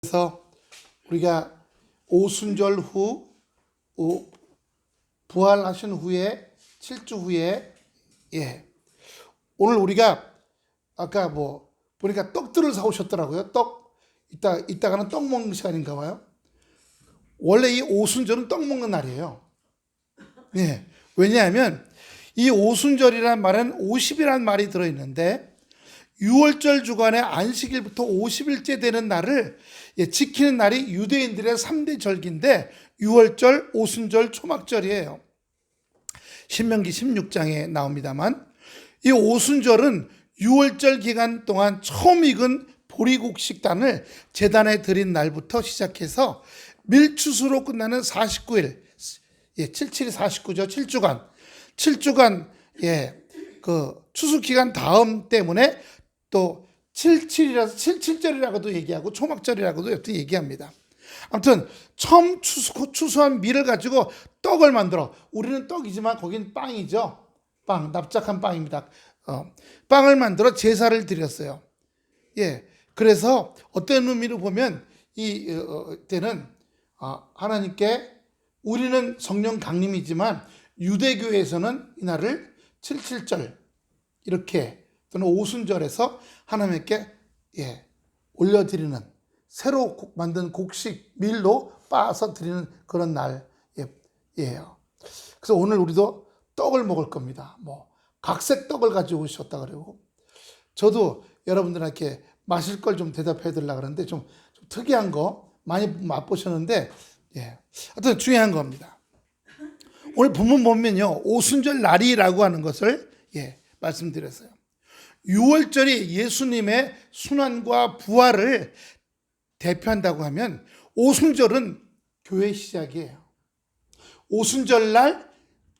그래서 우리가 오순절 후 부활하신 후에 7주 후에 오늘 우리가 아까 보니까 떡들을 사오셨더라고요. 이따가는 떡 먹는 시간인가 봐요. 원래 이 오순절은 떡 먹는 날이에요. 왜냐하면 이 오순절이란 말은 50이라는 말이 들어있는데 6월절 주간의 안식일부터 50일째 되는 날을 지키는 날이 유대인들의 3대 절기인데 6월절, 오순절, 초막절이에요. 신명기 16장에 나옵니다만 이 오순절은 6월절 기간 동안 처음 익은 보리국 식단을 제단에 드린 날부터 시작해서 밀추수로 끝나는 49일, 77이 49죠. 7주간 그 추수 기간 다음 때문에 또 77이라서 77절이라고도 얘기하고 초막절이라고도 여튼 얘기합니다. 아무튼 처음 추수한 밀을 가지고 떡을 만들어. 우리는 떡이지만 거긴 빵이죠. 납작한 빵입니다. 빵을 만들어 제사를 드렸어요. 그래서 어떤 의미로 보면 이 때는 하나님께 우리는 성령 강림이지만 유대교에서는 이날을 77절 이렇게 또는 오순절에서 하나님께 올려드리는 새로 만든 곡식 밀로 빻아서 드리는 그런 날이에요. 그래서 오늘 우리도 떡을 먹을 겁니다. 각색 떡을 가지고 오셨다 그러고 저도 여러분들한테 마실 걸 좀 대답해 드리려고 그러는데 좀 특이한 거 많이 맛보셨는데 하여튼 중요한 겁니다. 오늘 본문 보면요 오순절 날이라고 하는 것을 말씀드렸어요. 6월절이 예수님의 순환과 부활을 대표한다고 하면 오순절은 교회 시작이에요. 오순절 날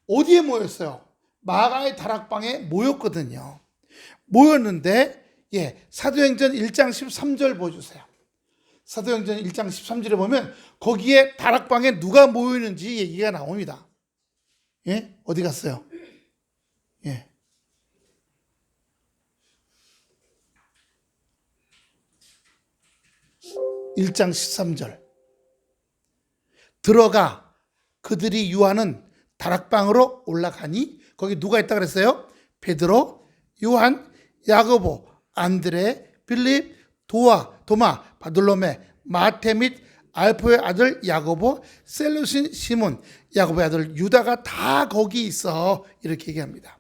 어디에 모였어요? 마가의 다락방에 모였거든요. 모였는데 사도행전 1장 13절 보여주세요. 사도행전 1장 13절에 보면 거기에 다락방에 누가 모이는지 얘기가 나옵니다. 어디 갔어요? 1장 13절 들어가 그들이 유하는 다락방으로 올라가니 거기 누가 있다 그랬어요? 베드로, 요한, 야고보, 안드레, 빌립, 도마, 바돌로메, 마테 및 알포의 아들 야고보, 셀루신 시몬, 야고보의 아들 유다가 다 거기 있어 이렇게 얘기합니다.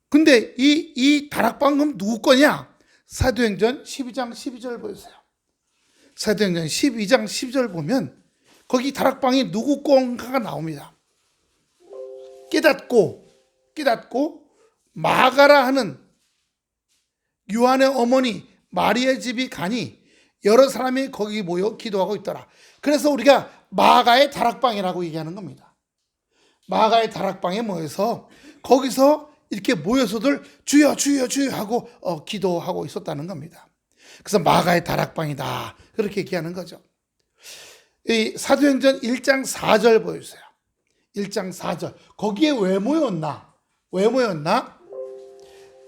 근데 이 다락방은 누구 거냐? 사도행전 12장 12절 보세요. 사도행전 12장 10절 보면 거기 다락방이 누구 건가가 나옵니다. 깨닫고 마가라 하는 요한의 어머니 마리아의 집이 가니 여러 사람이 거기 모여 기도하고 있더라. 그래서 우리가 마가의 다락방이라고 얘기하는 겁니다. 마가의 다락방에 모여서 거기서 이렇게 모여서들 주여 주여 주여 하고 기도하고 있었다는 겁니다. 그래서 마가의 다락방이다 그렇게 얘기하는 거죠. 이 사도행전 1장 4절 보여주세요. 1장 4절 거기에 왜 모였나?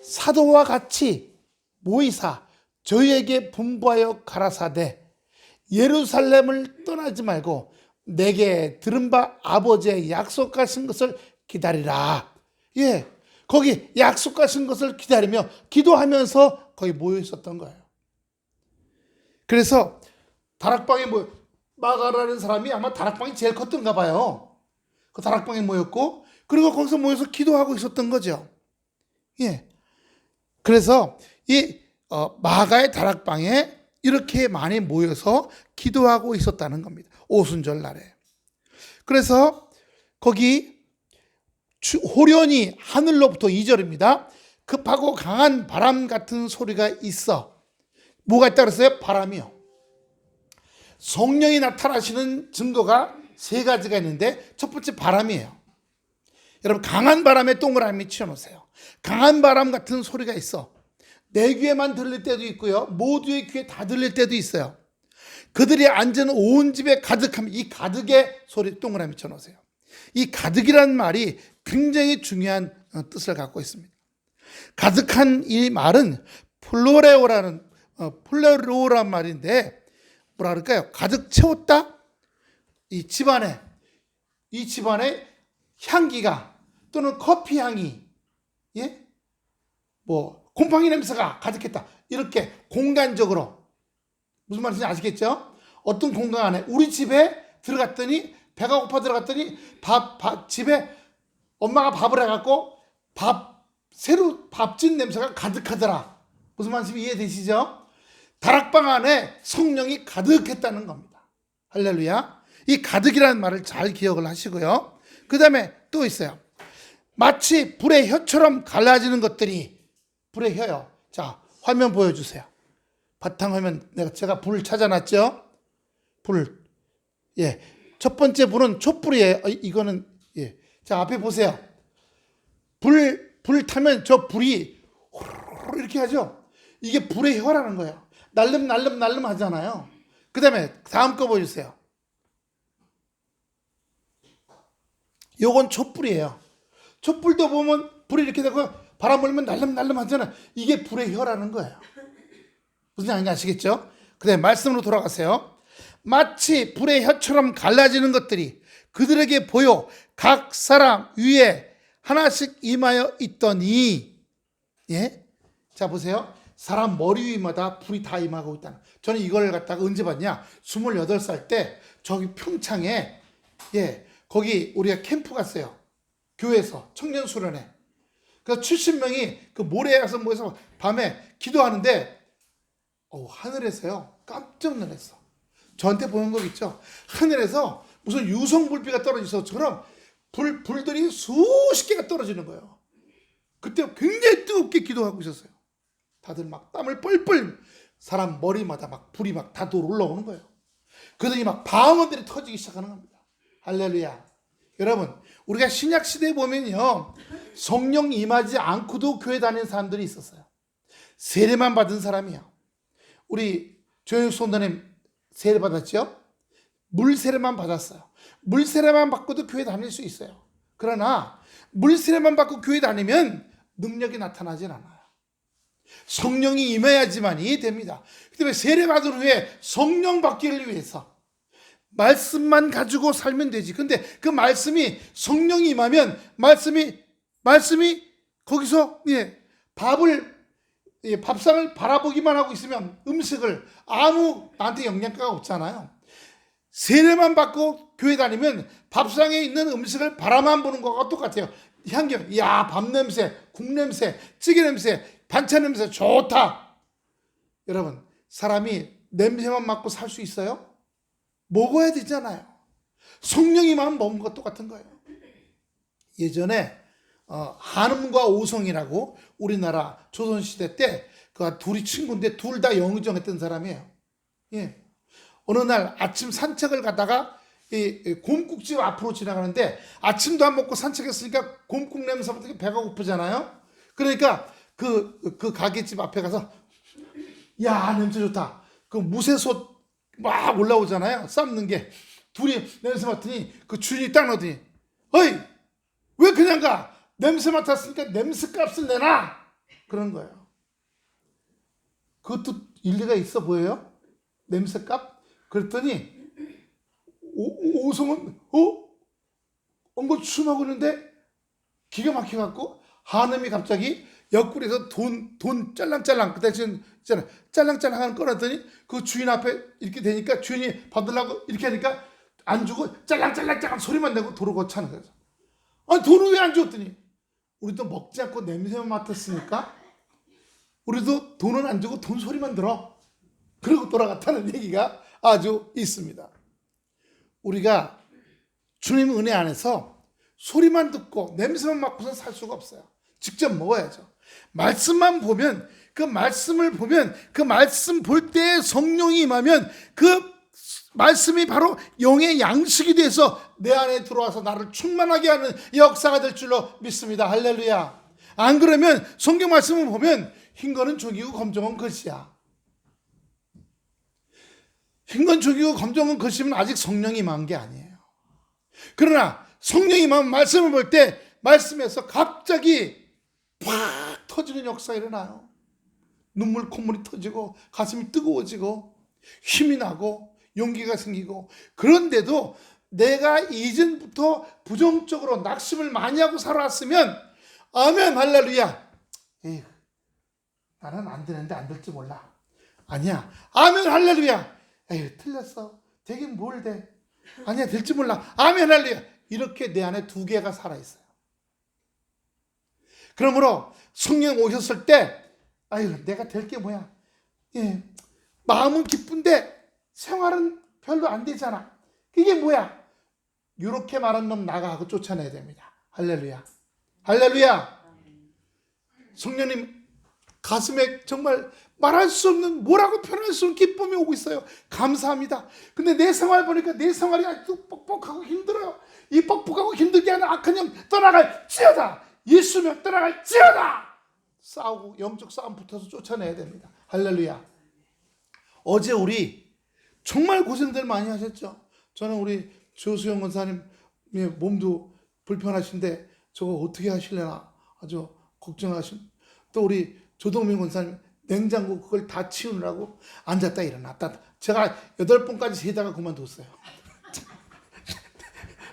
사도와 같이 모이사 저희에게 분부하여 가라사대 예루살렘을 떠나지 말고 내게 들은 바 아버지의 약속하신 것을 기다리라. 거기 약속하신 것을 기다리며 기도하면서 거기 모여 있었던 거예요. 그래서 다락방에 마가라는 사람이 아마 다락방이 제일 컸던가 봐요. 그 다락방에 모였고 그리고 거기서 모여서 기도하고 있었던 거죠. 그래서 이 마가의 다락방에 이렇게 많이 모여서 기도하고 있었다는 겁니다. 오순절 날에. 그래서 거기 호련히 하늘로부터 2절입니다. 급하고 강한 바람 같은 소리가 있어. 뭐가 있다 그랬어요? 바람이요. 성령이 나타나시는 증거가 세 가지가 있는데 첫 번째 바람이에요. 여러분 강한 바람에 동그라미 치워놓으세요. 강한 바람 같은 소리가 있어. 내 귀에만 들릴 때도 있고요. 모두의 귀에 다 들릴 때도 있어요. 그들이 앉은 온 집에 가득하면 이 가득의 소리 동그라미 쳐놓으세요. 이 가득이라는 말이 굉장히 중요한 뜻을 갖고 있습니다. 가득한 이 말은 플로레오라는 말인데 뭐라 그럴까요? 가득 채웠다. 이 집안에 향기가 또는 커피 향이, 예? 뭐 곰팡이 냄새가 가득했다. 이렇게 공간적으로, 무슨 말인지 아시겠죠? 어떤 공간 안에, 우리 집에 들어갔더니 배가 고파 들어갔더니 집에 엄마가 밥을 해갖고 새로 밥진 냄새가 가득하더라. 무슨 말인지 이해되시죠? 다락방 안에 성령이 가득했다는 겁니다. 할렐루야. 이 가득이라는 말을 잘 기억을 하시고요. 그 다음에 또 있어요. 마치 불의 혀처럼 갈라지는 것들이, 불의 혀요. 자, 화면 보여주세요. 바탕화면 제가 불 찾아놨죠? 불. 예. 첫 번째 불은 촛불이에요. 이거는, 예. 자, 앞에 보세요. 불 타면 저 불이 호로록 이렇게 하죠? 이게 불의 혀라는 거예요. 날름 하잖아요. 그 다음에 다음 거 보여주세요. 요건 촛불이에요. 촛불도 보면 불이 이렇게 되고 바람 불면 날름 하잖아요. 이게 불의 혀라는 거예요. 무슨 말인지 아시겠죠? 그 다음에 말씀으로 돌아가세요. 마치 불의 혀처럼 갈라지는 것들이 그들에게 보여 각 사람 위에 하나씩 임하여 있더니, 예? 자, 보세요. 사람 머리 위마다 불이 다 임하고 있다는. 저는 이걸 갖다가 언제 봤냐? 28살 때 저기 평창에, 예, 거기 우리가 캠프 갔어요. 교회에서 청년 수련회. 그래서 70명이 그 모래에 가서 모여서 밤에 기도하는데, 하늘에서요, 깜짝 놀랐어. 저한테 보는 거겠죠. 하늘에서 무슨 유성 불빛가 떨어져서 처럼 불들이 수십 개가 떨어지는 거예요. 그때 굉장히 뜨겁게 기도하고 있었어요. 다들 막 땀을 뻘뻘, 사람 머리마다 막 불이 막 다 올라오는 거예요. 그러더니 막 방언들이 터지기 시작하는 겁니다. 할렐루야. 여러분, 우리가 신약 시대에 보면요, 성령 임하지 않고도 교회 다니는 사람들이 있었어요. 세례만 받은 사람이요. 우리 조영숙 선도님 세례 받았죠? 물 세례만 받았어요. 물 세례만 받고도 교회 다닐 수 있어요. 그러나 물 세례만 받고 교회 다니면 능력이 나타나진 않아요. 성령이 임해야지만이 됩니다. 그 때문에 세례 받은 후에 성령 받기를 위해서 말씀만 가지고 살면 되지. 근데 그 말씀이, 성령이 임하면 말씀이 거기서, 예, 밥상을 바라보기만 하고 있으면 음식을 아무 나한테 영양가가 없잖아요. 세례만 받고 교회 다니면 밥상에 있는 음식을 바라만 보는 것과 똑같아요. 향기가, 야, 밥 냄새, 국 냄새, 찌개 냄새, 반찬 냄새 좋다. 여러분, 사람이 냄새만 맡고 살 수 있어요? 먹어야 되잖아요. 성령이만 먹는 것 똑같은 거예요. 예전에 한음과 오성이라고 우리나라 조선시대 때 그 둘이 친구인데 둘 다 영의정했던 사람이에요. 예. 어느 날 아침 산책을 가다가 이 곰국집 앞으로 지나가는데 아침도 안 먹고 산책했으니까 곰국 냄새부터 배가 고프잖아요. 그러니까 그 가게집 앞에 가서, 야, 냄새 좋다. 그 무쇠솥 막 올라오잖아요. 삶는 게. 둘이 냄새 맡더니 그 주인이 딱 넣더니, 어이, 왜 그냥 가? 냄새 맡았으니까 냄새 값을 내놔. 그런 거예요. 그것도 일리가 있어 보여요? 냄새 값? 그랬더니 오성은 엉거 추임하고 있는데 기가 막혀갖고 한음이 갑자기 옆구리에서 돈 짤랑짤랑, 그때 지금 있잖아, 짤랑짤랑한 꺼냈더니 그 주인 앞에 이렇게 되니까 주인이 받으려고 이렇게 하니까 안 주고 짤랑짤랑짤랑 소리만 내고 도로 거차는 거죠. 아니, 돈은 왜 안 줬더니, 우리도 먹지 않고 냄새만 맡았으니까 우리도 돈은 안 주고 돈 소리만 들어. 그러고 돌아갔다는 얘기가 아주 있습니다. 우리가 주님 은혜 안에서 소리만 듣고 냄새만 맡고서 살 수가 없어요. 직접 먹어야죠. 말씀만 보면, 그 말씀을 보면, 그 말씀 볼 때 성령이 임하면 그 말씀이 바로 영의 양식이 돼서 내 안에 들어와서 나를 충만하게 하는 역사가 될 줄로 믿습니다. 할렐루야. 안 그러면 성경 말씀을 보면 흰 거는 종이고 검정은 것이야. 흰 건 종이고 검정은 것이면 아직 성령이 임한 게 아니에요. 그러나 성령이 임한 말씀을 볼 때 말씀에서 갑자기 팍 터지는 역사가 일어나요. 눈물 콧물이 터지고 가슴이 뜨거워지고 힘이 나고 용기가 생기고, 그런데도 내가 이전부터 부정적으로 낙심을 많이 하고 살아왔으면 아멘 할렐루야, 에이, 나는 안 되는데 안 될지 몰라. 아니야, 아멘 할렐루야, 에이, 틀렸어, 되긴 뭘 돼, 아니야, 될지 몰라, 아멘 할렐루야. 이렇게 내 안에 두 개가 살아있어요. 그러므로 성령 오셨을 때 아유, 내가 될 게 뭐야, 예, 마음은 기쁜데 생활은 별로 안 되잖아, 이게 뭐야, 이렇게 말한 놈 나가 하고 쫓아내야 됩니다. 할렐루야, 할렐루야. 성령님 가슴에 정말 말할 수 없는, 뭐라고 표현할 수 없는 기쁨이 오고 있어요. 감사합니다. 근데 내 생활 보니까 내 생활이 아직도 뻑뻑하고 힘들어요. 이 뻑뻑하고 힘들게 하는 악한 영 떠나갈지어다, 예수면 떠나갈지어다. 싸우고 영적 싸움 붙어서 쫓아내야 됩니다. 할렐루야. 어제 우리 정말 고생들 많이 하셨죠. 저는 우리 조수영 권사님 몸도 불편하신데 저거 어떻게 하실려나 아주 걱정하신, 또 우리 조동민 권사님 냉장고 그걸 다 치우느라고 앉았다 일어났다, 제가 8번까지 세다가 그만뒀어요.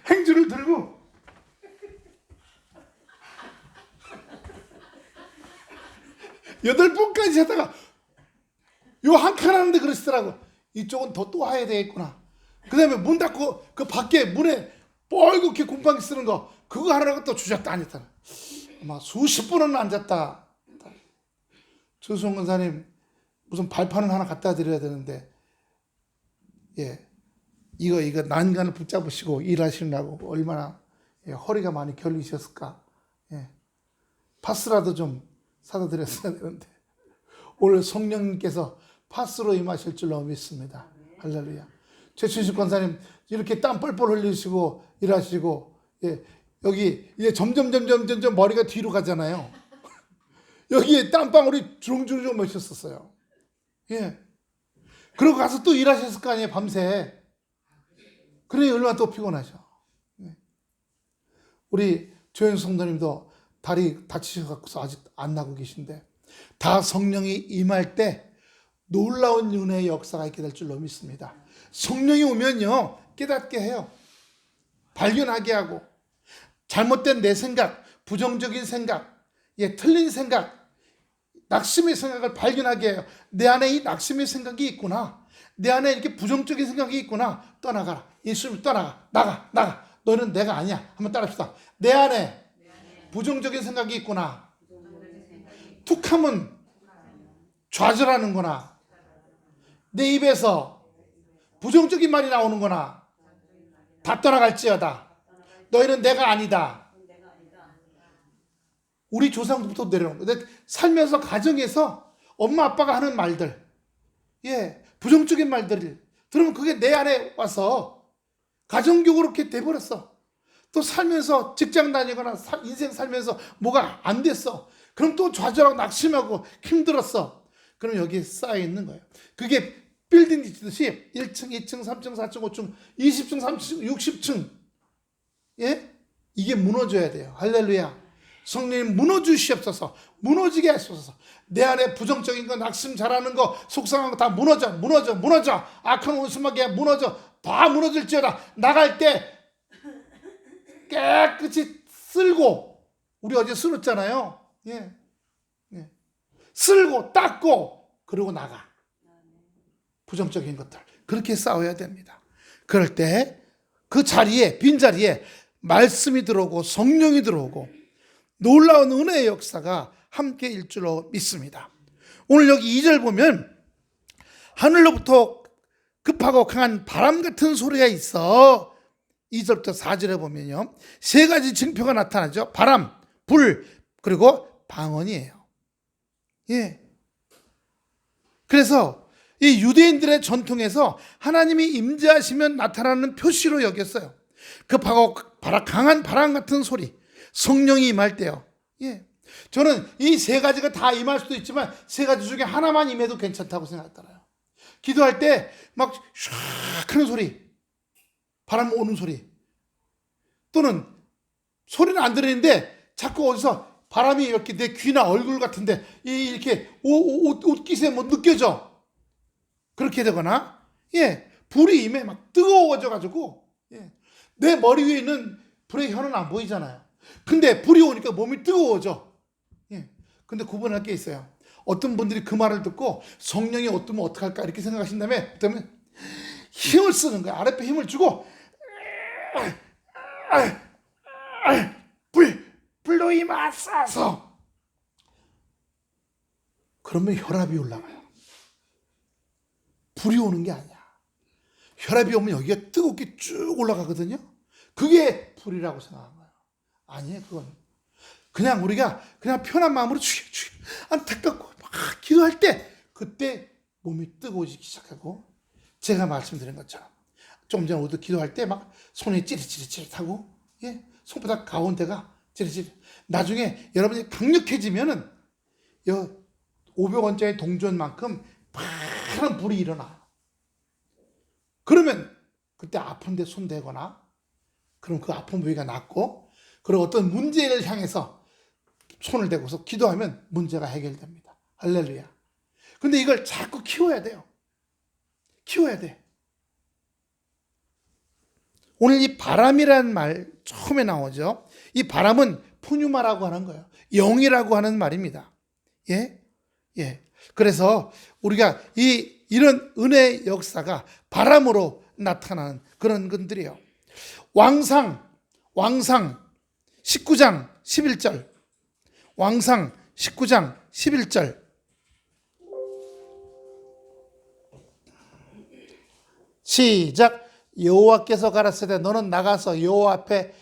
행주를 들고 여덟 번까지 하다가 요 한 칸 하는데 그러시더라고. 이쪽은 더 또 해야 되겠구나. 그 다음에 문 닫고 그 밖에 문에 뻘겋게 곰팡이 쓰는 거 그거 하느라고 또 주저앉다 앉았다. 아마 수십 번은 앉았다. 조수홍 권사님 무슨 발판을 하나 갖다 드려야 되는데, 예, 이거 난간을 붙잡으시고 일하시느라고 얼마나, 예, 허리가 많이 결리셨을까. 예, 파스라도 좀 사다 드렸어야 되는데 오늘 성령님께서 파스로 임하실 줄로 믿습니다. 할렐루야. 최춘식 권사님 이렇게 땀 뻘뻘 흘리시고 일하시고, 예, 여기 이제 점점 머리가 뒤로 가잖아요. 여기에 땀방울이 주렁주렁 맺혔었어요. 예. 그러고 가서 또 일하셨을 거 아니에요, 밤새. 그래 얼마나 또 피곤하죠. 예. 우리 조현 성도님도 다리 다치셔서 아직 안 나고 계신데, 다 성령이 임할 때 놀라운 은혜의 역사가 있게 될 줄로 믿습니다. 성령이 오면요 깨닫게 해요. 발견하게 하고, 잘못된 내 생각, 부정적인 생각, 예, 틀린 생각, 낙심의 생각을 발견하게 해요. 내 안에 이 낙심의 생각이 있구나, 내 안에 이렇게 부정적인 생각이 있구나, 떠나가라. 예수님 떠나가, 나가. 너는 내가 아니야. 한번 따라합시다. 내 안에 부정적인 생각이 있구나. 툭하면 좌절하는구나. 내 입에서 부정적인 말이 나오는구나. 다 떠나갈지어다. 너희는 내가 아니다. 우리 조상부터 내려오는 거예요. 살면서 가정에서 엄마 아빠가 하는 말들, 예, 부정적인 말들 들으면 그게 내 안에 와서 가정교육으로 이렇게 돼버렸어. 또 살면서 직장 다니거나 인생 살면서 뭐가 안 됐어. 그럼 또 좌절하고 낙심하고 힘들었어. 그럼 여기에 쌓여 있는 거예요. 그게 빌딩 짓듯이 1층, 2층, 3층, 4층, 5층, 20층, 30층, 60층, 예? 이게 무너져야 돼요. 할렐루야. 성령님 무너주시옵소서. 무너지게 하소서. 내 안에 부정적인 거, 낙심 잘하는 거, 속상한 거 다 무너져. 악한 원수마귀야 무너져. 다 무너질지어다. 나갈 때 깨끗이 쓸고, 우리 어제 쓸었잖아요. 예. 쓸고 닦고 그러고 나가. 부정적인 것들 그렇게 싸워야 됩니다. 그럴 때 그 자리에, 빈자리에 말씀이 들어오고 성령이 들어오고 놀라운 은혜의 역사가 함께 일 줄로 믿습니다. 오늘 여기 2절 보면 하늘로부터 급하고 강한 바람 같은 소리가 있어. 2절부터 4절에 보면요, 세 가지 징표가 나타나죠. 바람, 불, 그리고 방언이에요. 예. 그래서 이 유대인들의 전통에서 하나님이 임재하시면 나타나는 표시로 여겼어요. 급하고 강한 바람 같은 소리, 성령이 임할 때요. 예. 저는 이 세 가지가 다 임할 수도 있지만 세 가지 중에 하나만 임해도 괜찮다고 생각하더라고요. 기도할 때 막 샥 하는 소리, 바람 오는 소리, 또는 소리는 안 들리는데 자꾸 어디서 바람이 이렇게 내 귀나 얼굴 같은데 이렇게 옷깃에 뭐 느껴져. 그렇게 되거나, 예, 불이 임해 막 뜨거워져 가지고, 예, 내 머리 위에 있는 불의 혀는 안 보이잖아요. 근데 불이 오니까 몸이 뜨거워져. 예. 근데 구분할 게 있어요. 어떤 분들이 그 말을 듣고 성령이 어떠면 어떡할까 이렇게 생각하신 다음에 그다음에 힘을 쓰는 거야. 아랫배 힘을 주고 불로 임하소서. 그러면 혈압이 올라가요. 불이 오는 게 아니야. 혈압이 오면 여기가 뜨겁게 쭉 올라가거든요. 그게 불이라고 생각한 거예요. 아니에요, 그건. 그냥 우리가 그냥 편한 마음으로 안타깝고 막 기도할 때 그때 몸이 뜨거워지기 시작하고, 제가 말씀드린 것처럼 좀 전에 우리도 기도할 때 막 손이 찌릿찌릿하고, 예, 손바닥 가운데가 찌릿찌릿. 나중에 여러분이 강력해지면은 500원짜리 동전만큼 파란 불이 일어나. 그러면 그때 아픈데 손 대거나, 그럼 그 아픈 부위가 낫고, 그리고 어떤 문제를 향해서 손을 대고서 기도하면 문제가 해결됩니다. 할렐루야. 근데 이걸 자꾸 키워야 돼요. 키워야 돼. 오늘 이 바람이라는 말 처음에 나오죠. 이 바람은 푸뉴마라고 하는 거예요. 영이라고 하는 말입니다. 예? 예. 그래서 우리가 이런 은혜의 역사가 바람으로 나타나는 그런 것들이에요. 왕상 19장 11절. 왕상 19장 11절. 시작. 여호와께서 가라사대 너는 나가서 여호와 앞에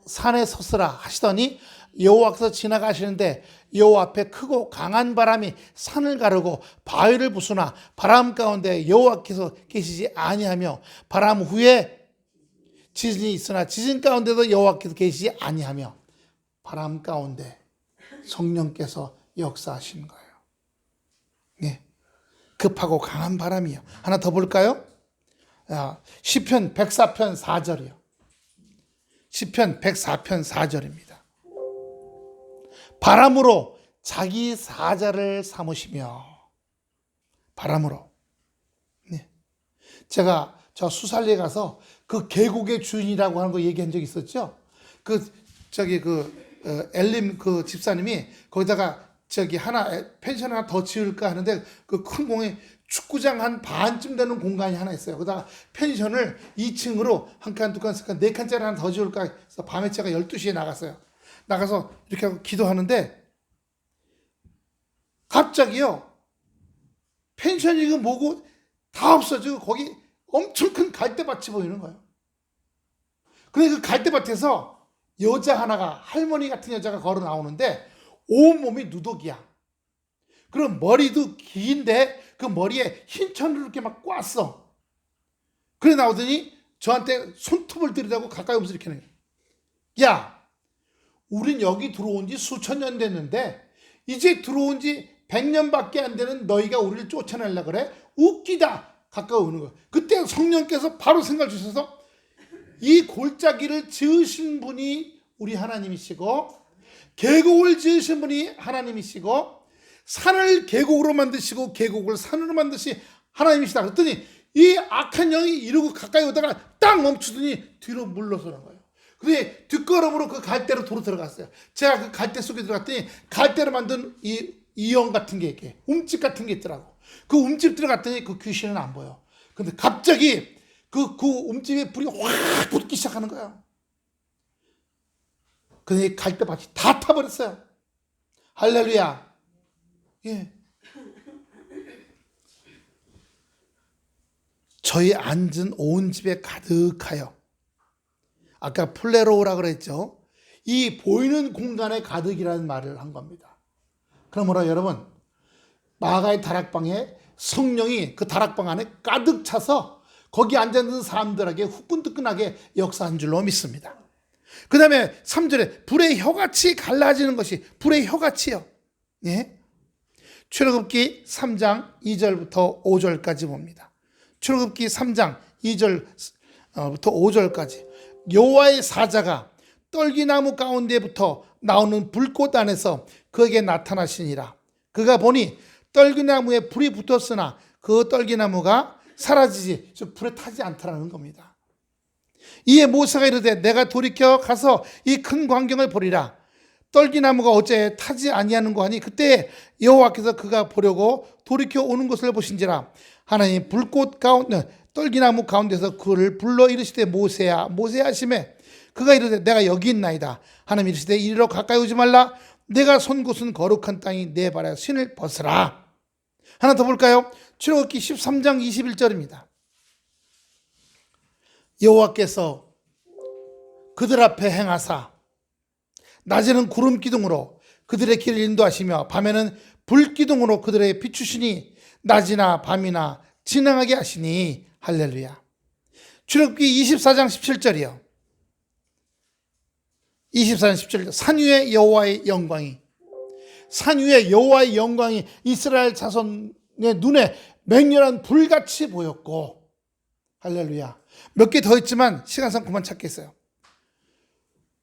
산에 섰으라 하시더니 여호와께서 지나가시는데 여호와 앞에 크고 강한 바람이 산을 가르고 바위를 부수나 바람 가운데 여호와께서 계시지 아니하며 바람 후에 지진이 있으나 지진 가운데도 여호와께서 계시지 아니하며. 바람 가운데 성령께서 역사하시는 거예요. 예. 급하고 강한 바람이요. 하나 더 볼까요? 시편 104편 4절이요. 시편 104편 4절입니다. 바람으로 자기 사자를 삼으시며. 바람으로. 네. 제가 저 수살리에 가서 그 계곡의 주인이라고 하는 거 얘기한 적 있었죠? 엘림 그 집사님이 거기다가 펜션 하나 더 지을까 하는데 그 큰 공에 축구장 한 반쯤 되는 공간이 하나 있어요. 거기다가 펜션을 2층으로 한 칸, 두 칸, 세 칸, 네 칸짜리 하나 더 지을까 해서 밤에 제가 12시에 나갔어요. 나가서 이렇게 하고 기도하는데 갑자기요, 펜션이고 뭐고 다 없어지고 거기 엄청 큰 갈대밭이 보이는 거예요. 근데 그 갈대밭에서 여자 하나가, 할머니 같은 여자가 걸어 나오는데 온몸이 누더기야. 그럼 머리도 긴데 그 머리에 흰 천을 이렇게 막 꽈어. 그래 나오더니 저한테 손톱을 들이대고 가까이 오면서 이렇게 하는 거예요. 야, 우린 여기 들어온 지 수천 년 됐는데 이제 들어온 지 100년밖에 안 되는 너희가 우리를 쫓아내려고 그래? 웃기다. 가까이 오는 거예요. 그때 성령께서 바로 생각을 주셔서 이 골짜기를 지으신 분이 우리 하나님이시고 계곡을 지으신 분이 하나님이시고 산을 계곡으로 만드시고 계곡을 산으로 만드신 하나님이시다. 그랬더니 이 악한 영이 이러고 가까이 오다가 딱 멈추더니 뒤로 물러서는 거예요. 근데 뒷걸음으로 그 갈대로 도로 들어갔어요. 제가 그 갈대 속에 들어갔더니 갈대로 만든 이 영 같은 게 이렇게 움집 같은 게 있더라고. 그 움집 들어갔더니 그 귀신은 안 보여. 근데 갑자기 그 움집에 불이 확 붙기 시작하는 거예요. 근데 갈대밭이 다 타버렸어요. 할렐루야. 예. 저희 앉은 온 집에 가득하여. 아까 플레로우라 그랬죠. 이 보이는 공간에 가득이라는 말을 한 겁니다. 그러므로 여러분, 마가의 다락방에 성령이 그 다락방 안에 가득 차서 거기 앉아있는 사람들에게 후끈뜨끈하게 역사한 줄로 믿습니다. 그 다음에 3절에 불의 혀같이 갈라지는 것이, 불의 혀같이요. 예? 출애굽기 3장 2절부터 5절까지 봅니다. 출애굽기 3장 2절부터 5절까지 여호와의 사자가 떨기나무 가운데부터 나오는 불꽃 안에서 그에게 나타나시니라. 그가 보니 떨기나무에 불이 붙었으나 그 떨기나무가 사라지지, 불에 타지 않더라는 겁니다. 이에 모세가 이르되 내가 돌이켜 가서 이 큰 광경을 보리라. 떨기나무가 어째 타지 아니하는고 하니 그때 여호와께서 그가 보려고 돌이켜 오는 것을 보신지라. 하나님 불꽃 가운데 떨기나무 가운데서 그를 불러 이르시되 모세야 모세야 하시매 그가 이르되 내가 여기 있나이다. 하나님 이르시되 이리로 가까이 오지 말라. 내가 선 곳은 거룩한 땅이 내 발에 신을 벗으라. 하나 더 볼까요? 출애굽기 13장 21절입니다. 여호와께서 그들 앞에 행하사 낮에는 구름 기둥으로 그들의 길을 인도하시며 밤에는 불 기둥으로 그들의 비추시니 낮이나 밤이나 진행하게 하시니 할렐루야. 출애굽기 24장 17절이요. 24장 17절 산 위에 여호와의 영광이 산 위에 여호와의 영광이 이스라엘 자손의 눈에 맹렬한 불같이 보였고 할렐루야. 몇 개 더 있지만 시간상 그만 찾겠어요.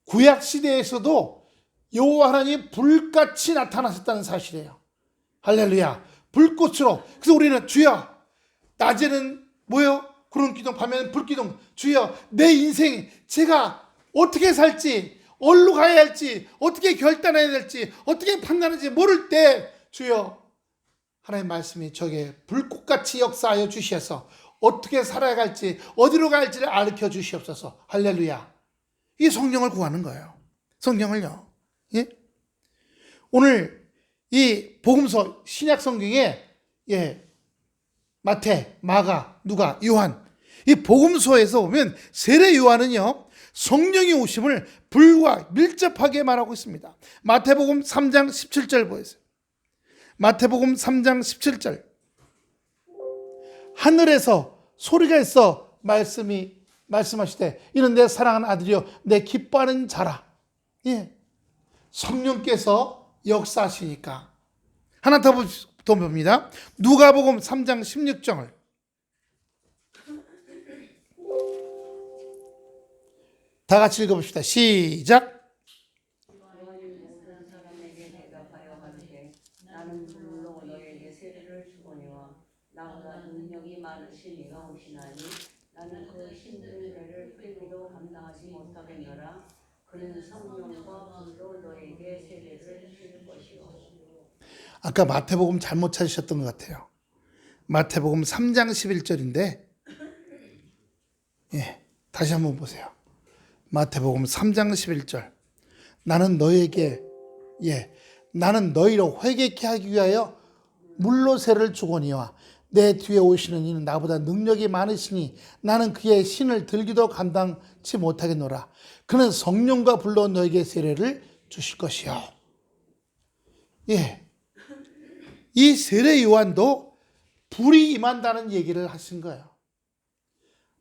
구약 시대에서도 여호와 하나님 불같이 나타나셨다는 사실이에요. 할렐루야. 불꽃으로. 그래서 우리는 주여 낮에는 뭐요? 구름 기둥, 밤에는 불 기둥. 주여 내 인생 제가 어떻게 살지, 어디로 가야 할지, 어떻게 결단해야 될지, 어떻게 판단할지 모를 때 주여 하나님 말씀이 저게 불꽃같이 역사하여 주시어서 어떻게 살아야 할지, 어디로 갈지를 가르쳐 주시옵소서. 할렐루야. 이 성령을 구하는 거예요. 성령을요. 예? 오늘 이 복음서 신약 성경에 마태, 마가, 누가, 요한 이 복음서에서 보면 세례 요한은요 성령이 오심을 불과 밀접하게 말하고 있습니다. 마태복음 3장 17절 보세요. 마태복음 3장 17절 하늘에서 소리가 있어 말씀하시되 이는 내 사랑하는 아들이요 내 기뻐하는 자라. 예. 성령께서 역사하시니까. 하나 더 봅니다. 누가복음 3장 16절을 다 같이 읽어봅시다. 시작. 나는 불로 너에게 세례를 주거니와 나보다 능력이 많으신 이가 오시나니 나는 그 신들을 끌기도 감당하지 못하겠노라. 그는 성령과 불로 너에게 세례를 줄 것이요. 아까 마태복음 잘못 찾으셨던 것 같아요. 마태복음 3장 11절인데 다시 한번 보세요. 마태복음 3장 11절 나는 너에게 나는 너희로 회개케 하기 위하여 물로 세를 주거니와 내 뒤에 오시는 이는 나보다 능력이 많으시니 나는 그의 신을 들기도 감당치 못하겠노라. 그는 성령과 불로 너에게 세례를 주실 것이요. 이 세례 요한도 불이 임한다는 얘기를 하신 거예요.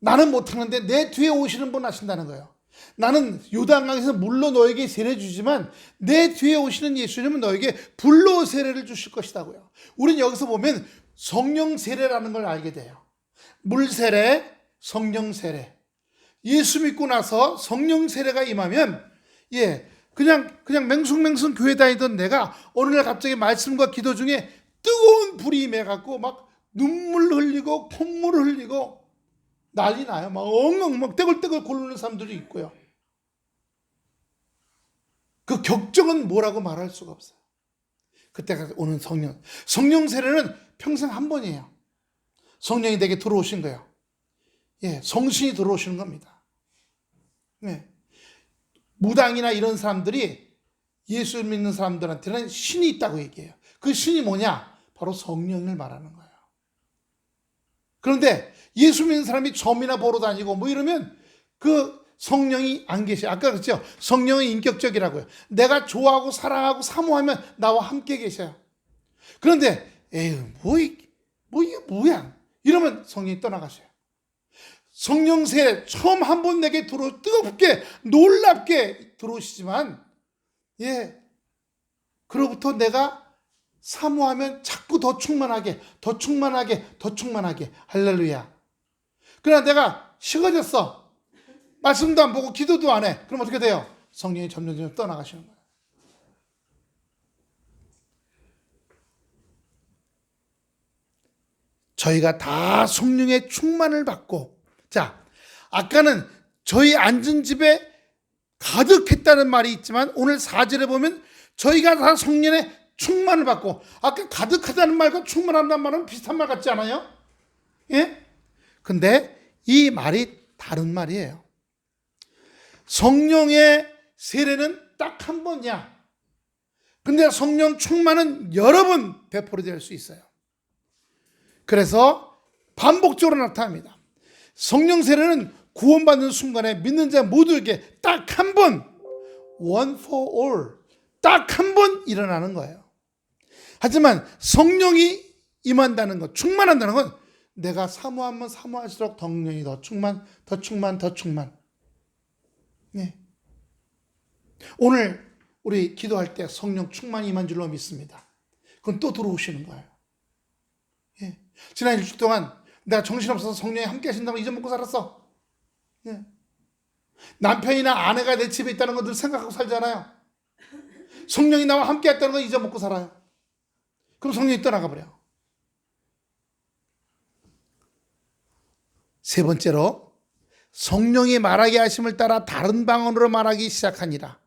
나는 못하는데 내 뒤에 오시는 분 하신다는 거예요. 나는 요단강에서 물로 너에게 세례 주지만 내 뒤에 오시는 예수님은 너에게 불로 세례를 주실 것이다고요. 우리는 여기서 보면 성령 세례라는 걸 알게 돼요. 물 세례, 성령 세례. 예수 믿고 나서 성령 세례가 임하면 그냥 맹숭맹숭 교회 다니던 내가 어느 날 갑자기 말씀과 기도 중에 뜨거운 불이 임해갖고 막 눈물 흘리고 콧물 흘리고 난리 나요. 막 엉엉 막 떼굴떼굴 굴르는 사람들이 있고요. 그 격정은 뭐라고 말할 수가 없어요. 그때가 오는 성령 세례는 평생 한 번이에요. 성령이 내게 들어오신 거예요. 성신이 들어오시는 겁니다. 무당이나 이런 사람들이 예수 믿는 사람들한테는 신이 있다고 얘기해요. 그 신이 뭐냐? 바로 성령을 말하는 거예요. 그런데 예수 믿는 사람이 점이나 보러 다니고 뭐 이러면 그 성령이 안 계셔요. 아까 그랬죠? 성령은 인격적이라고요. 내가 좋아하고 사랑하고 사모하면 나와 함께 계셔요. 그런데 이게 뭐야? 이러면 성령이 떠나가셔요. 성령 세례 처음 한 번 내게 뜨겁게 놀랍게 들어오시지만 그로부터 내가 사모하면 자꾸 더 충만하게 할렐루야. 그러나 내가 식어졌어. 말씀도 안 보고 기도도 안 해. 그럼 어떻게 돼요? 성령이 점점 떠나가시는 거예요. 저희가 다 성령의 충만을 받고, 자, 아까는 저희 앉은 집에 가득했다는 말이 있지만 오늘 4절에 보면 저희가 다 성령의 충만을 받고, 아까 가득하다는 말과 충만한다는 말은 비슷한 말 같지 않아요? 예? 근데 이 말이 다른 말이에요. 성령의 세례는 딱 한 번이야. 근데 성령 충만은 여러 번 베풀어질 수 있어요. 그래서 반복적으로 나타납니다. 성령 세례는 구원받는 순간에 믿는 자 모두에게 딱 한 번, one for all, 딱 한 번 일어나는 거예요. 하지만 성령이 임한다는 것, 충만한다는 건 내가 사모하면 사모할수록 성령이 더 충만, 더 충만, 더 충만. 네. 오늘 우리 기도할 때 성령 충만이 임한 줄로 믿습니다. 그건 또 들어오시는 거예요. 예. 지난 일주일 동안 내가 정신없어서 성령이 함께 하신다고 잊어먹고 살았어. 예. 남편이나 아내가 내 집에 있다는 걸 늘 생각하고 살잖아요. 성령이 나와 함께 했다는 걸 잊어먹고 살아요. 그럼 성령이 떠나가 버려. 세 번째로 성령이 말하게 하심을 따라 다른 방언으로 말하기 시작하니라.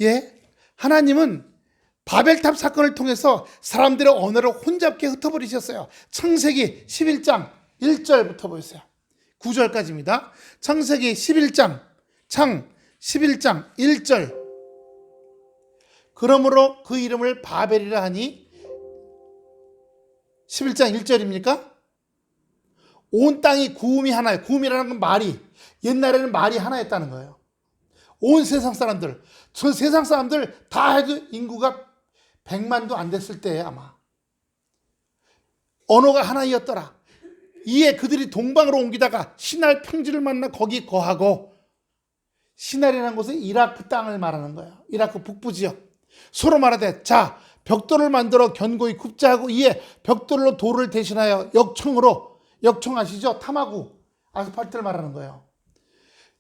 예, 하나님은 바벨탑 사건을 통해서 사람들의 언어를 혼잡게 흩어버리셨어요. 창세기 11장 1절부터 보세요. 9절까지입니다. 창세기 11장 1절. 그러므로 그 이름을 바벨이라 하니 11장 1절입니까? 온 땅이 구음이 하나예요. 구음이라는 건 말이, 옛날에는 말이 하나였다는 거예요. 온 세상 사람들, 저 세상 사람들 다 해도 인구가 100만도 안 됐을 때에 아마 언어가 하나이었더라. 이에 그들이 동방으로 옮기다가 시날 평지를 만나 거기 거하고, 시날이라는 곳은 이라크 땅을 말하는 거예요. 이라크 북부 지역. 서로 말하되 자 벽돌을 만들어 견고히 굽자 하고, 이에 벽돌로 돌을 대신하여 역청 아시죠? 타마구 아스팔트를 말하는 거예요.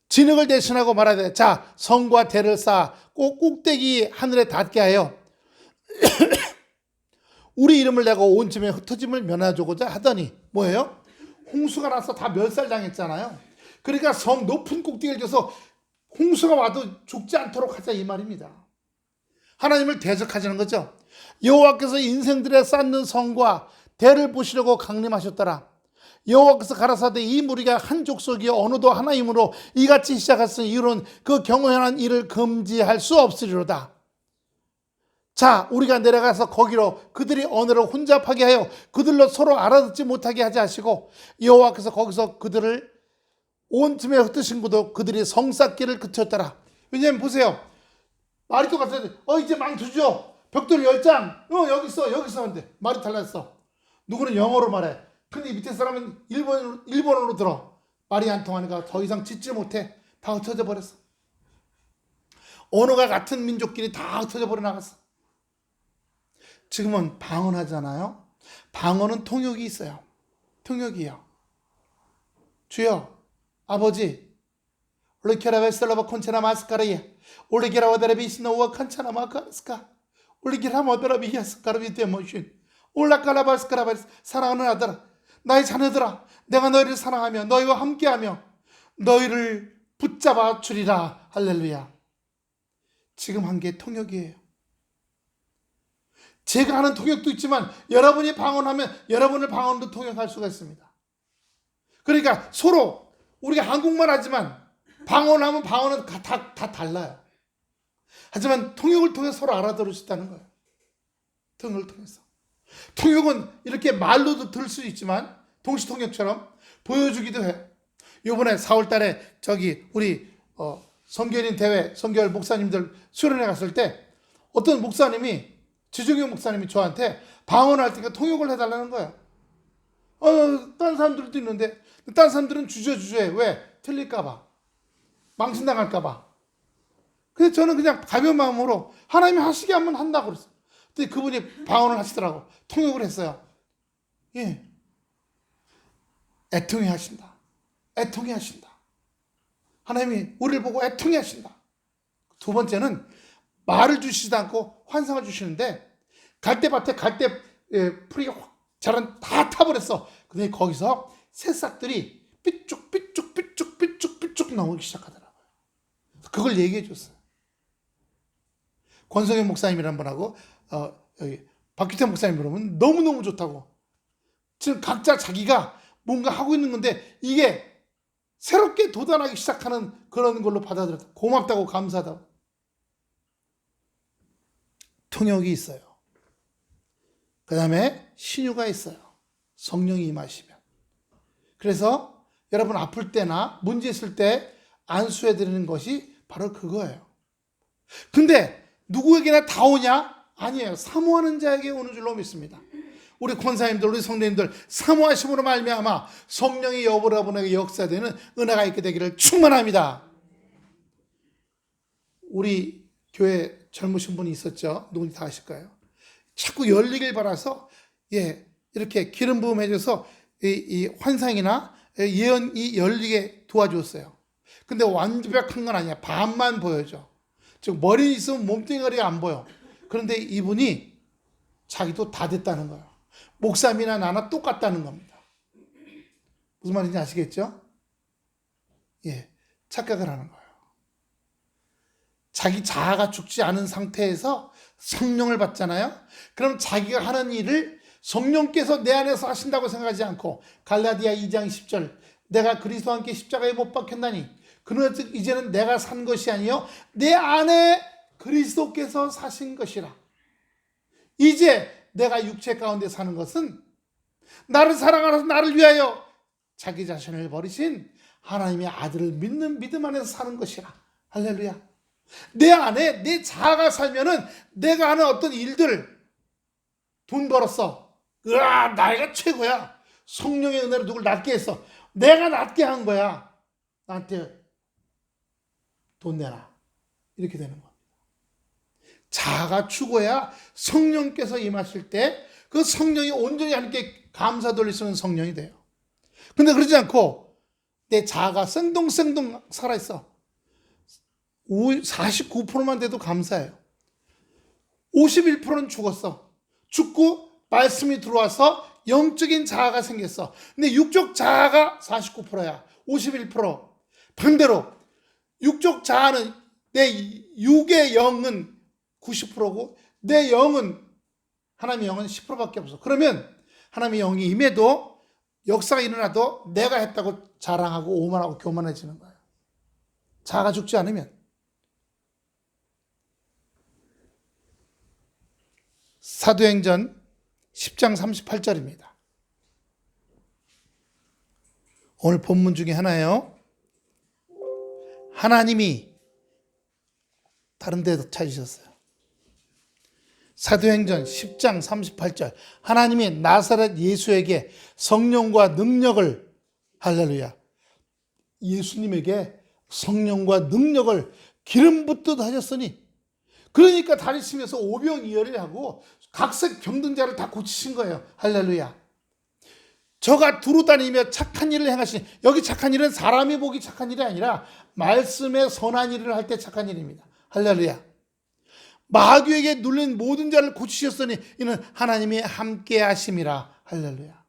진흙을 대신하고 말하되 자 성과 대를 쌓아 꼭 꼭대기 하늘에 닿게 하여 우리 이름을 내고 온 집에 흩어짐을 면하주고자 하더니, 뭐예요? 홍수가 나서 다 멸살당했잖아요. 그러니까 성 높은 꼭대기를 줘서 홍수가 와도 죽지 않도록 하자, 이 말입니다. 하나님을 대적하자는 거죠. 여호와께서 인생들에 쌓는 성과 대를 보시려고 강림하셨더라. 여호와께서 가라사대 이 무리가 한 족속이요 언어도 하나이므로 이같이 시작했으니 이유는 그 경외한 일을 금지할 수 없으리로다. 자, 우리가 내려가서 거기로 그들이 언어를 혼잡하게 하여 그들로 서로 알아듣지 못하게 하지 하시고, 여호와께서 거기서 그들을 온 틈에 흩으신 것도 그들이 성 쌓기를 그쳤더라. 왜냐하면 보세요, 말이 똑같아요. 이제 망토 줘, 벽돌 10장, 여기 있어 하는데 말이 달랐어. 누구는 영어로 말해. 근데 밑에 사람은 일본어로 들어. 말이 안 통하니까 더 이상 짓지 못해. 다 흩어져 버렸어. 언어가 같은 민족끼리 다 흩어져 버려 나갔어. 지금은 방언하잖아요. 방언은 통역이 있어요. 통역이요. 주여, 아버지, 올리케라베슬라바 콘체나 마스카라예, 올리케라와데레비스노와 칸차나 마카스카, 올리케라모데라비야스카라비 데모신, 올라카라바스카라바스. 사랑하는 아들아, 나의 자녀들아, 내가 너희를 사랑하며 너희와 함께하며 너희를 붙잡아 주리라. 할렐루야. 지금 한 게 통역이에요. 제가 하는 통역도 있지만 여러분이 방언하면 여러분의 방언도 통역할 수가 있습니다. 그러니까 서로 우리가 한국말 하지만 방언하면 방언은 다 달라요. 하지만 통역을 통해 서로 알아들을 수 있다는 거예요. 통역을 통해서. 통역은 이렇게 말로도 들을 수 있지만 동시통역처럼 보여주기도 해. 이번에 4월 달에 우리 선교인 대회 선교할 목사님들 수련회 갔을 때 어떤 목사님이, 지종용 목사님이 저한테 방언할 때 통역을 해달라는 거예요. 다른 사람들도 있는데 다른 사람들은 주저해. 왜? 틀릴까봐, 망신당할까봐. 그래서 저는 그냥 가벼운 마음으로 하나님이 하시게 하면 한다고 그랬어요. 근데 그분이 방언을 하시더라고. 통역을 했어요. 예. 애통해 하신다. 애통해 하신다. 하나님이 우리를 보고 애통해 하신다. 두 번째는 말을 주시지도 않고 환상을 주시는데, 갈대밭에 갈대 풀이 자란 다 타버렸어. 근데 거기서 새싹들이 삐쭉 나오기 시작하더라고요. 그걸 얘기해 줬어요. 권성현 목사님이란 분하고 여기 박규태 목사님 그러면 너무너무 좋다고. 지금 각자 자기가 뭔가 하고 있는 건데 이게 새롭게 돋아나기 시작하는 그런 걸로 받아들였다. 고맙다고, 감사하다고. 통역이 있어요. 그 다음에 신유가 있어요. 성령이 임하시면. 그래서 여러분 아플 때나 문제 있을 때 안수해 드리는 것이 바로 그거예요. 근데 누구에게나 다 오냐? 아니에요. 사모하는 자에게 오는 줄로 믿습니다. 우리 권사님들, 우리 성도님들 사모하심으로 말미암아 성령이 여러분에게 역사되는 은혜가 있게 되기를 축원합니다. 우리 교회 젊으신 분이 있었죠. 누군지 다 아실 거예요. 자꾸 열리길 바라서 이렇게 기름 부음 해줘서 이 환상이나 예언이 열리게 도와줬어요. 근데 완벽한 건 아니야. 반만 보여줘. 즉 머리 있으면 몸뚱이가 안 보여. 그런데 이분이 자기도 다 됐다는 거예요. 목사님이나 나나 똑같다는 겁니다. 무슨 말인지 아시겠죠? 착각을 하는 거예요. 자기 자아가 죽지 않은 상태에서 성령을 받잖아요. 그럼 자기가 하는 일을 성령께서 내 안에서 하신다고 생각하지 않고 갈라디아 2장 10절 내가 그리스도와 함께 십자가에 못 박혔나니 그는 이제는 내가 산 것이 아니요 내 안에 그리스도께서 사신 것이라. 이제 내가 육체 가운데 사는 것은 나를 사랑하셔서 나를 위하여 자기 자신을 버리신 하나님의 아들을 믿는 믿음 안에서 사는 것이라. 할렐루야. 내 안에 내 자아가 살면은 내가 하는 어떤 일들, 돈 벌었어. 으아, 나이가 최고야. 성령의 은혜로 누굴 낫게 했어. 내가 낫게 한 거야. 나한테 돈 내라. 이렇게 되는 겁니다. 자아가 죽어야 성령께서 임하실 때 그 성령이 온전히 하나님께 감사 돌릴 수 있는 성령이 돼요. 근데 그러지 않고 내 자아가 생동생동 살아있어. 49%만 돼도 감사해요. 51%는 죽었어. 죽고 말씀이 들어와서 영적인 자아가 생겼어. 근데 육적 자아가 49%야. 51%. 반대로 육적 자아는 내 육의 영은 90%고 내 영은 하나님의 영은 10%밖에 없어. 그러면 하나님의 영이 임해도 역사가 일어나도 내가 했다고 자랑하고 오만하고 교만해지는 거예요. 자아가 죽지 않으면. 사도행전 10장 38절입니다. 오늘 본문 중에 하나예요. 하나님이 다른 데도 찾으셨어요. 사도행전 10장 38절 하나님이 나사렛 예수에게 성령과 능력을 할렐루야 예수님에게 성령과 능력을 기름 붓듯 하셨으니 그러니까 다니시면서 오병이어를 하고 각색 병든 자를 다 고치신 거예요. 할렐루야. 저가 두루 다니며 착한 일을 행하시니 여기 착한 일은 사람이 보기 착한 일이 아니라 말씀의 선한 일을 할 때 착한 일입니다. 할렐루야. 마귀에게 눌린 모든 자를 고치셨으니 이는 하나님이 함께 하심이라. 할렐루야.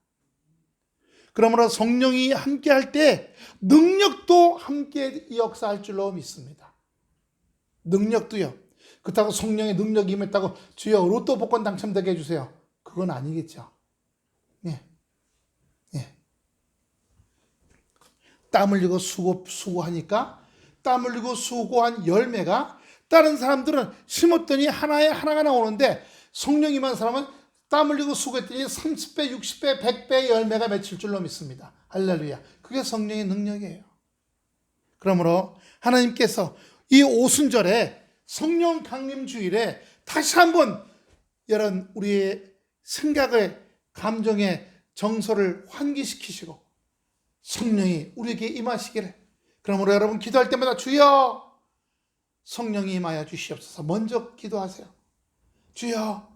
그러므로 성령이 함께 할 때 능력도 함께 역사할 줄로 믿습니다. 능력도요. 그렇다고 성령의 능력이 임했다고 주여 로또 복권 당첨되게 해주세요. 그건 아니겠죠. 땀 흘리고 수고하니까 땀 흘리고 수고한 열매가 다른 사람들은 심었더니 하나가 나오는데 성령 임한 사람은 땀 흘리고 수고했더니 30배, 60배, 100배의 열매가 맺힐 줄로 믿습니다. 할렐루야. 그게 성령의 능력이에요. 그러므로 하나님께서 이 오순절에 성령 강림 주일에 다시 한번 이런 우리의 생각의 감정의 정서를 환기시키시고 성령이 우리에게 임하시기를. 그러므로 여러분 기도할 때마다 주여 성령이 임하여 주시옵소서. 먼저 기도하세요. 주여.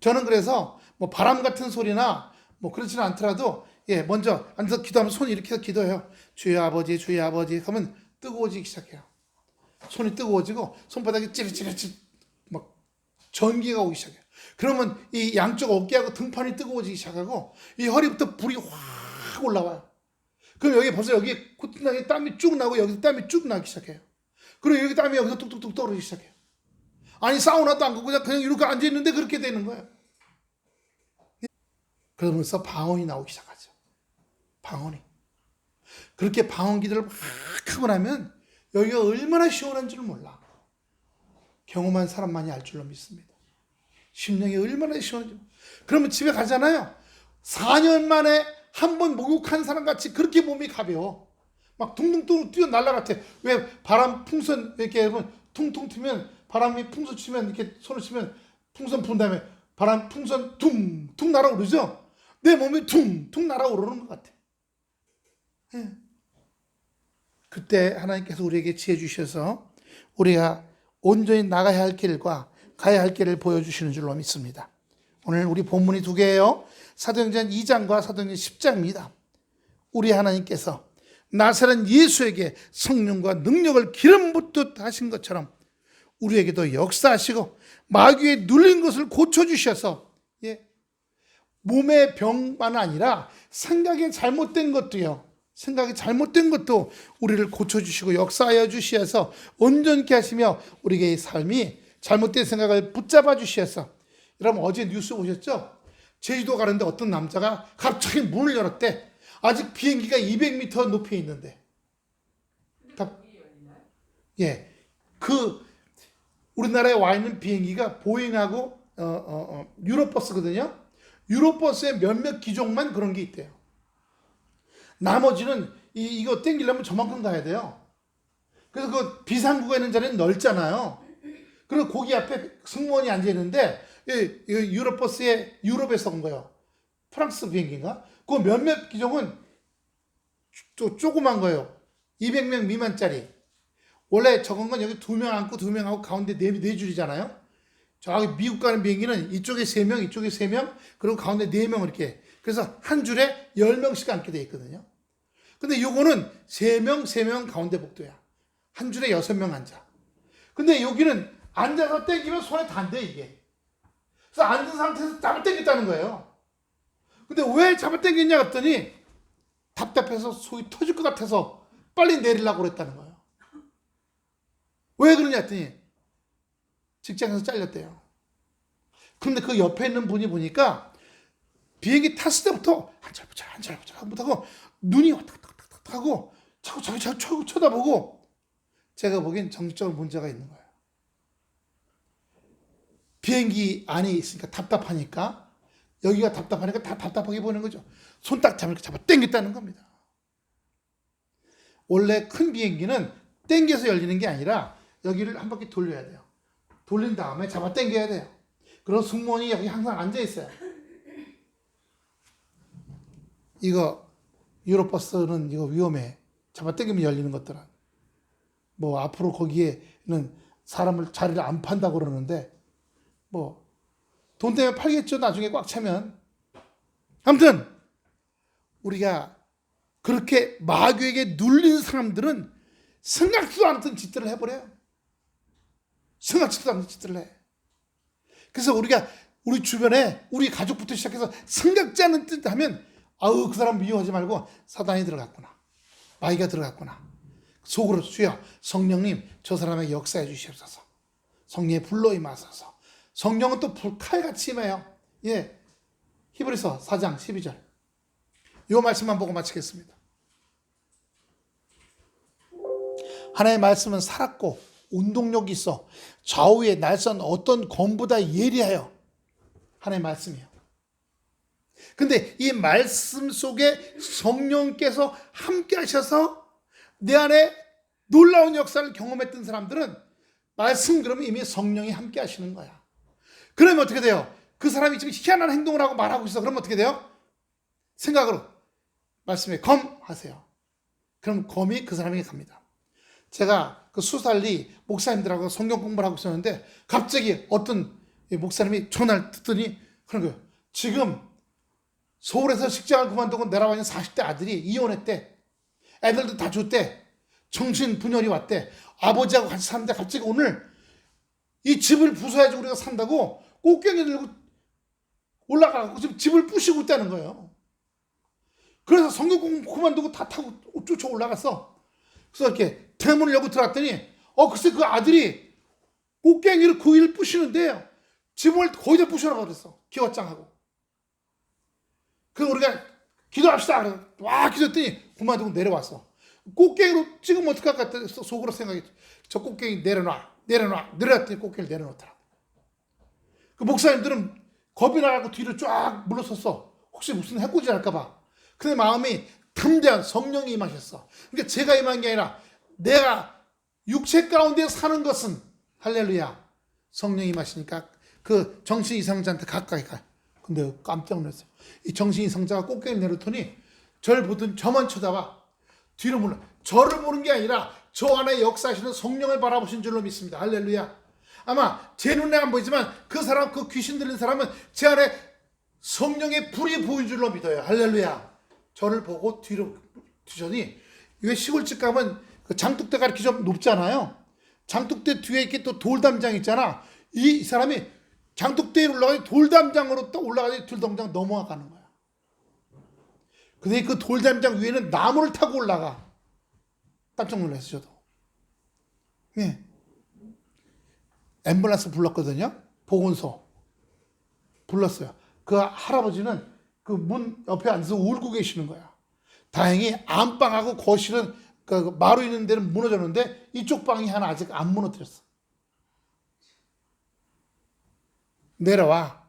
저는 그래서 뭐 바람 같은 소리나 뭐 그렇지는 않더라도 먼저 앉아서 기도하면 손 이렇게 해서 기도해요. 주여 아버지, 주여 아버지 하면 뜨거워지기 시작해요. 손이 뜨거워지고 손바닥이 찌릿찌릿 막 전기가 오기 시작해요. 그러면 이 양쪽 어깨하고 등판이 뜨거워지기 시작하고 이 허리부터 불이 확 올라와요. 그럼 여기 벌써 여기 콧등에 땀이 쭉 나고 여기서 땀이 쭉 나기 시작해요. 그리고 여기 땀이 여기서 뚝뚝뚝 떨어지기 시작해요. 아니 사우나도 안 가고 그냥 이렇게 앉아있는데 그렇게 되는 거예요. 그러면서 방언이 나오기 시작하죠. 방언이. 그렇게 방언 기도를 막 하고 나면 여기가 얼마나 시원한 줄 몰라. 경험한 사람만이 알 줄로 믿습니다. 심령이 얼마나 시원한지. 그러면 집에 가잖아요. 4년 만에 한 번 목욕한 사람 같이 그렇게 몸이 가벼워. 막 둥둥 뛰어 날아갔대. 왜 바람 풍선 이렇게 하면 퉁퉁 튀면 바람이 풍선 치면 이렇게 손을 치면 풍선 분 다음에 바람 풍선 퉁퉁 날아오르죠. 내 몸이 퉁퉁 날아오르는 것 같아. 예. 그때 하나님께서 우리에게 지혜 주셔서 우리가 온전히 나가야 할 길과 가야 할 길을 보여주시는 줄로 믿습니다. 오늘 우리 본문이 두 개예요. 사도행전 2장과 사도행전 10장입니다. 우리 하나님께서 나사렛 예수에게 성령과 능력을 기름 붓듯 하신 것처럼 우리에게도 역사하시고 마귀에 눌린 것을 고쳐주셔서 몸의 병만 아니라 생각이 잘못된 것도요. 생각이 잘못된 것도 우리를 고쳐주시고 역사하여 주시어서 온전케 하시며 우리의 삶이 잘못된 생각을 붙잡아 주시어서 여러분 어제 뉴스 보셨죠? 제주도 가는데 어떤 남자가 갑자기 문을 열었대. 아직 비행기가 200m 높이에 있는데. 우리나라에 와 있는 비행기가 보잉하고 유로버스거든요. 유로버스의 몇몇 기종만 그런 게 있대요. 나머지는 이거 땡기려면 저만큼 가야 돼요. 그래서 그 비상구가 있는 자리는 넓잖아요. 그리고 거기 앞에 승무원이 앉아 있는데 유로버스의 유럽에서 온 거예요. 프랑스 비행기인가? 그 몇몇 기종은 또 조그만 거예요. 200명 미만짜리. 원래 적은 건 여기 2명 앉고 2명 하고 가운데 네 줄이잖아요. 저기 미국 가는 비행기는 이쪽에 3명, 이쪽에 3명, 그리고 가운데 4명 이렇게. 그래서 한 줄에 10명씩 앉게 돼 있거든요. 근데 요거는 3명 가운데 복도야. 한 줄에 6명 앉아. 근데 여기는 앉아서 땡기면 손에 단대 이게. 그래서 앉은 상태에서 잡아 당겼다는 거예요. 근데 왜 잡아 당겼냐 했더니 답답해서 속이 터질 것 같아서 빨리 내리려고 그랬다는 거예요. 왜 그러냐 했더니 직장에서 잘렸대요. 그런데 그 옆에 있는 분이 보니까 비행기 탔을 때부터 한철 보자 못하고 눈이 왔다 갔다 하고 자꾸 쳐다보고 제가 보기엔 정신적으로 문제가 있는 거예요. 비행기 안에 있으니까 답답하니까 여기가 답답하니까 다 답답하게 보는 거죠. 손 딱 잡아 당겼다는 겁니다. 원래 큰 비행기는 당겨서 열리는 게 아니라 여기를 한 바퀴 돌려야 돼요. 돌린 다음에 잡아 당겨야 돼요. 그럼 승무원이 여기 항상 앉아 있어요. 이거 유로버스는 이거 위험해. 잡아 당기면 열리는 것들은. 뭐 앞으로 거기에는 사람을 자리를 안 판다고 그러는데 뭐 돈 때문에 팔겠죠. 나중에 꽉 차면. 아무튼 우리가 그렇게 마귀에게 눌린 사람들은 생각지도 않던 짓들을 해버려요. 생각지도 않던 짓들을 해. 그래서 우리가 우리 주변에 우리 가족부터 시작해서 생각지 않은 뜻 하면 그 사람 미워하지 말고 사단이 들어갔구나. 마귀가 들어갔구나. 속으로 주여 성령님 저 사람에게 역사해 주시옵소서. 성령의 불로 임하소서. 성령은 또 불칼같이 임해요. 히브리서 4장 12절. 이 말씀만 보고 마치겠습니다. 하나님의 말씀은 살았고 운동력이 있어 좌우의 날선 어떤 검보다 예리하여 하나님의 말씀이에요. 근데 이 말씀 속에 성령께서 함께 하셔서 내 안에 놀라운 역사를 경험했던 사람들은 말씀 그러면 이미 성령이 함께 하시는 거야. 그러면 어떻게 돼요? 그 사람이 지금 희한한 행동을 하고 말하고 있어. 그러면 어떻게 돼요? 생각으로 말씀에 검하세요. 그럼 검이 그 사람에게 갑니다. 제가 그 수살리 목사님들하고 성경 공부를 하고 있었는데 갑자기 어떤 목사님이 전화를 듣더니 그런 거예요. 지금 서울에서 직장을 그만두고 내려와 있는 40대 아들이 이혼했대. 애들도 다 줬대. 정신분열이 왔대. 아버지하고 같이 사는데 갑자기 오늘 이 집을 부숴야지 우리가 산다고 꽃갱이 들고 올라가고 지금 집을 부시고 있다는 거예요. 그래서 성경 공부 그만두고 다 타고 쫓아 올라갔어. 그래서 이렇게 대문을 열고 들어갔더니 글쎄 그 아들이 꽃갱이를 그 위를 부시는데 집을 거의 다 부셔놔 버렸어. 기왓장하고. 그래서 우리가 기도합시다. 그래서 와 기도했더니 그만두고 내려왔어. 꽃갱이로 찍으면 어떡할 것 같아 속으로 생각했지. 저 꽃갱이 내려놨더니 꽃갱이를 내려놓더라. 그 목사님들은 겁이 나가고 뒤로 쫙 물러섰어. 혹시 무슨 해코지 할까봐. 근데 마음이 담대한 성령이 임하셨어. 그러니까 제가 임한 게 아니라 내가 육체 가운데 사는 것은 할렐루야 성령이 임하시니까 그 정신 이상자한테 가까이 가. 근데 깜짝 놀랐어요. 이 정신 이상자가 꽃게를 내려더니 저를 보더니 저만 쳐다봐. 뒤로 물러. 저를 보는 게 아니라 저 안에 역사하시는 성령을 바라보신 줄로 믿습니다. 할렐루야. 아마 제 눈에 안 보이지만 그 사람, 그 귀신 들린 사람은 제 안에 성령의 불이 보인 줄로 믿어요. 할렐루야. 저를 보고 뒤로 뒤더니 왜 시골집 가면 그 장독대가 이렇게 좀 높잖아요. 장독대 뒤에 이렇게 또 돌담장 있잖아. 이 사람이 장독대에 올라가서 돌담장으로 또 올라가서 돌담장 넘어가는 거야. 근데 그 돌담장 위에는 나무를 타고 올라가. 깜짝 놀랐어요, 저도. 예. 앰뷸런스 불렀거든요. 보건소. 불렀어요. 그 할아버지는 그 문 옆에 앉아서 울고 계시는 거야. 다행히 안방하고 거실은 그 마루 있는 데는 무너졌는데 이쪽 방이 하나 아직 안 무너뜨렸어. 내려와.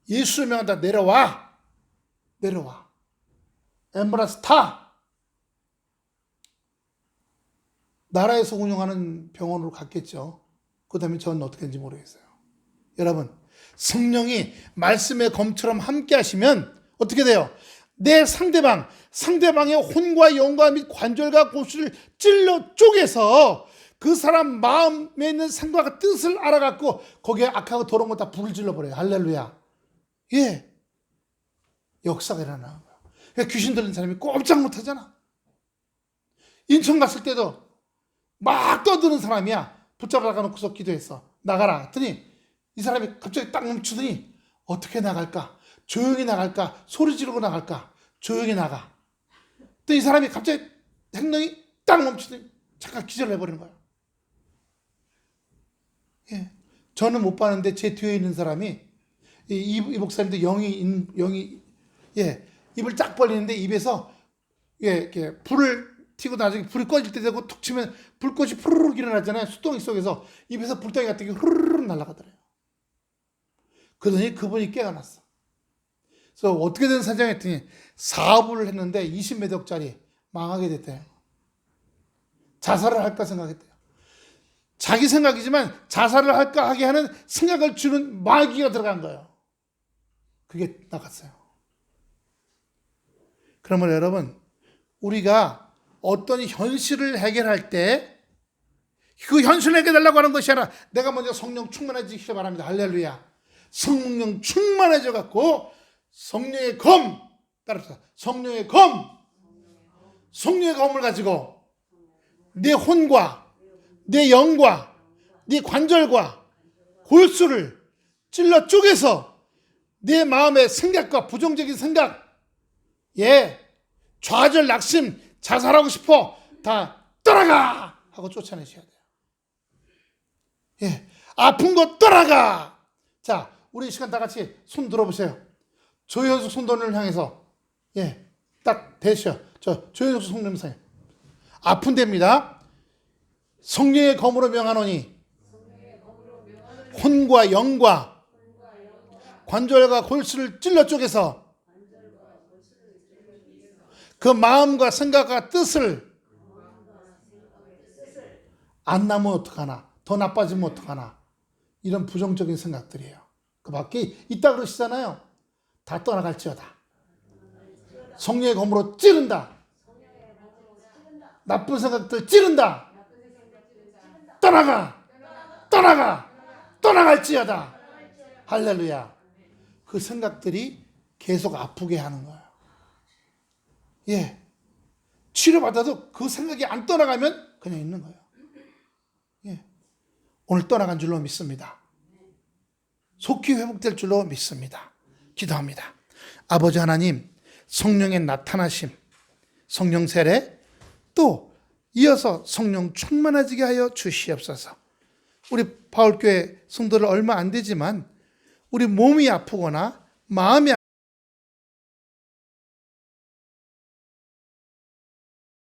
예수 명한다. 내려와. 앰뷸런스 타. 나라에서 운영하는 병원으로 갔겠죠. 그 다음에 저는 어떻게 했는지 모르겠어요. 여러분, 성령이 말씀의 검처럼 함께 하시면 어떻게 돼요? 내 상대방의 혼과 영과 및 관절과 골수를 찔러 쪼개서 그 사람 마음에 있는 생각과 뜻을 알아갖고 거기에 악하고 더러운 거 다 불을 질러버려요. 할렐루야. 예. 역사가 일어나는 거야. 그러니까 귀신 들린 사람이 꼼짝 못하잖아. 인천 갔을 때도 막 떠드는 사람이야. 붙잡아가 놓고서 기도했어. 나가라. 했더니 이 사람이 갑자기 딱 멈추더니 어떻게 나갈까? 조용히 나갈까? 소리 지르고 나갈까? 조용히 나가. 또 이 사람이 갑자기 행동이 딱 멈추더니 잠깐 기절을 해버리는 거야. 예. 저는 못 봤는데 제 뒤에 있는 사람이 이 목사님도 영이 입을 쫙 벌리는데 입에서 이렇게 불을 튀고 나중에 불이 꺼질 때 되고 툭 치면 불꽃이 푸르륵 일어나잖아요. 수동이 속에서 입에서 불덩이 같은 게 후루룩 날아가더래요. 그러더니 그분이 깨어났어. 그래서 어떻게 된 사정이 했더니 사업을 했는데 20매덕짜리 망하게 됐대요. 자살을 할까 생각했대요. 자기 생각이지만 자살을 할까 하게 하는 생각을 주는 마귀가 들어간 거예요. 그게 나갔어요. 그러면 여러분, 우리가 어떤 현실을 해결할 때 그 현실을 해결하려고 하는 것이 아니라 내가 먼저 성령 충만해지기를 바랍니다. 할렐루야. 성령 충만해져 갖고 성령의 검, 따라서 성령의 검을 가지고 내 혼과 내 영과 네 관절과 골수를 찔러 쪼개서 내 마음의 생각과 부정적인 생각, 좌절, 낙심, 자살하고 싶어 다 떠나가 하고 쫓아내셔야 돼요. 아픈 거 떠나가. 자, 우리 이 시간 다 같이 손 들어보세요. 조현숙 손돈을 향해서 딱 대셔. 저 조현숙 손돈을 향해 아픈 데입니다. 성령의 검으로 명하노니 혼과 영과 관절과 골수를 찔러 쪼개서 그 마음과 생각과 뜻을 안 나면 어떡하나, 더 나빠지면 어떡하나, 이런 부정적인 생각들이에요. 그 밖에 있다 그러시잖아요. 다 떠나갈지어다. 성령의 검으로 찌른다. 나쁜 생각들 찌른다. 떠나갈지어다. 할렐루야. 그 생각들이 계속 아프게 하는 거예요. 치료받아도 그 생각이 안 떠나가면 그냥 있는 거예요. 오늘 떠나간 줄로 믿습니다. 속히 회복될 줄로 믿습니다. 기도합니다. 아버지 하나님, 성령의 나타나심, 성령 세례, 또 이어서 성령 충만해지게 하여 주시옵소서. 우리 바울교회 성도들 얼마 안 되지만 우리 몸이 아프거나 마음이